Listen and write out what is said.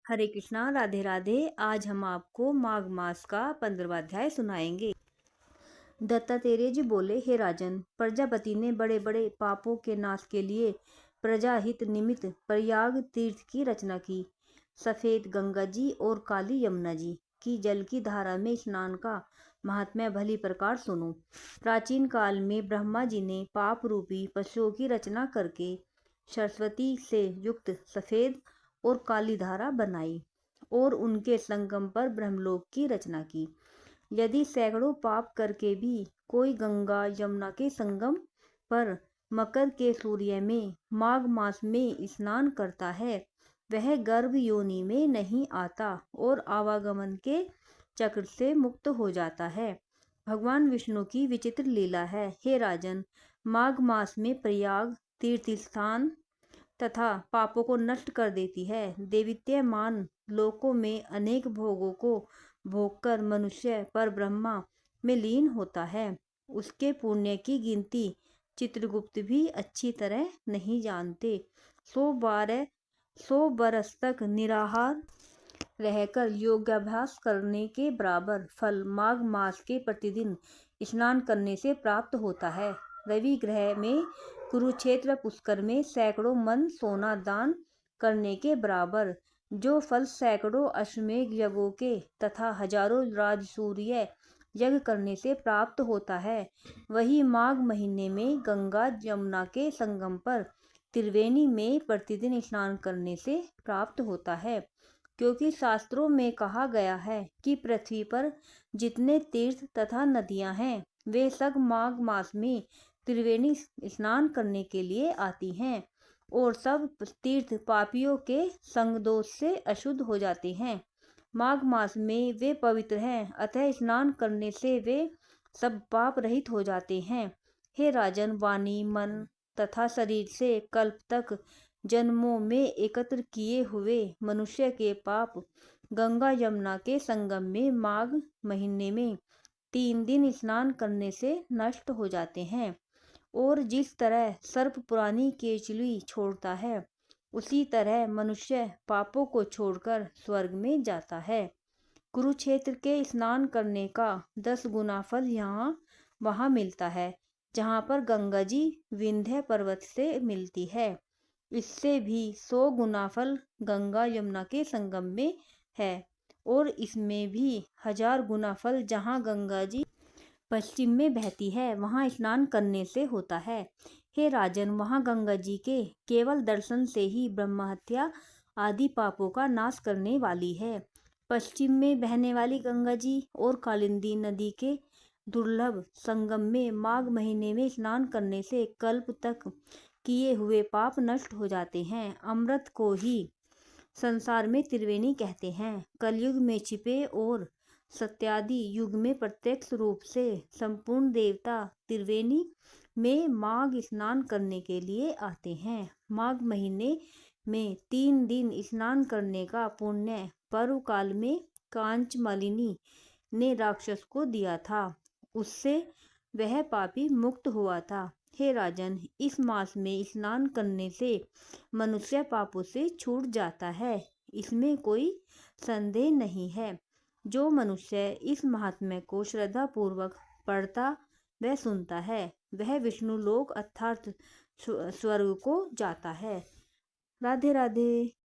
हरे कृष्णा, राधे राधे। आज हम आपको माघ मास का 15वां अध्याय सुनाएंगे। दत्तात्रेय जी बोले, हे राजन, प्रजापति ने बड़े बड़े पापों के नाश के लिए प्रजाहित निमित्त प्रयाग तीर्थ की रचना की। सफेद गंगा जी और काली यमुना जी की जल की धारा में स्नान का महात्म्य भली प्रकार सुनो। प्राचीन काल में ब्रह्मा जी ने पाप रूपी पशुओं की रचना करके सरस्वती से युक्त सफेद और काली धारा बनाई और उनके संगम पर ब्रह्मलोक की रचना की। यदि सैकड़ों पाप करके भी कोई गंगा यमुना के संगम पर मकर के सूर्य में माघ मास में स्नान करता है, वह गर्भ योनि में नहीं आता और आवागमन के चक्र से मुक्त हो जाता है। भगवान विष्णु की विचित्र लीला है। हे राजन, माघ मास में प्रयाग तीर्थ स्थान तथा पापों को नष्ट कर देती है। दैवीत्यमान लोकों में अनेक भोगों को भोगकर मनुष्य पर ब्रह्मा में लीन होता है। उसके पुण्य की गिनती चित्रगुप्त भी अच्छी तरह नहीं जानते। 100 बरस तक निराहार रहकर योगाभ्यास करने के बराबर फल माघ मास के प्रतिदिन स्नान करने से प्राप्त होता है। रवि ग्रह में कुरुक्षेत्र पुष्कर में सैकड़ों मन सोना दान करने के बराबर जो फल सैकड़ों अश्वमेध यज्ञों के तथा हजारों राजसूय यज्ञ करने से प्राप्त होता है, वही माघ महीने में गंगा यमुना के संगम पर त्रिवेणी में प्रतिदिन स्नान करने से प्राप्त होता है। क्योंकि शास्त्रों में कहा गया है कि पृथ्वी पर जितने तीर्थ तथा नदियां हैं, वे सब माघ मास में त्रिवेणी स्नान करने के लिए आती हैं और सब तीर्थ पापियों के संग दोष से अशुद्ध हो जाते हैं। माघ मास में वे पवित्र हैं, अतः स्नान करने से वे सब पाप रहित हो जाते हैं। हे राजन, वाणी, मन तथा शरीर से कल्प तक जन्मों में एकत्र किए हुए मनुष्य के पाप गंगा यमुना के संगम में माघ महीने में 3 दिन स्नान करने से नष्ट हो जाते हैं। और जिस तरह सर्प पुरानी केचुली छोड़ता है, उसी तरह मनुष्य पापों को छोड़कर स्वर्ग में जाता है। कुरुक्षेत्र के स्नान करने का 10 गुना फल यहाँ वहाँ मिलता है, जहाँ पर गंगा जी विंध्य पर्वत से मिलती है। इससे भी 100 गुना फल गंगा यमुना के संगम में है और इसमें भी 1000 गुना फल जहाँ गंगा जी पश्चिम में बहती है, वहाँ स्नान करने से होता है। हे राजन, वहाँ गंगा जी के केवल दर्शन से ही ब्रह्महत्या आदि पापों का नाश करने वाली है। पश्चिम में बहने वाली गंगा जी और कालिंदी नदी के दुर्लभ संगम में माघ महीने में स्नान करने से कल्प तक किए हुए पाप नष्ट हो जाते हैं। अमृत को ही संसार में त्रिवेणी कहते हैं। कलयुग में छिपे और सत्यादि युग में प्रत्यक्ष रूप से संपूर्ण देवता त्रिवेणी में माघ स्नान करने के लिए आते हैं। माघ महीने में 3 दिन स्नान करने का पुण्य पर्व काल में कांचमालिनी ने राक्षस को दिया था, उससे वह पापी मुक्त हुआ था। हे राजन, इस मास में स्नान करने से मनुष्य पापों से छूट जाता है, इसमें कोई संदेह नहीं है। जो मनुष्य इस महात्म्य को श्रद्धा पूर्वक पढ़ता व सुनता है, वह विष्णु लोक अर्थात स्वर्ग को जाता है। राधे राधे।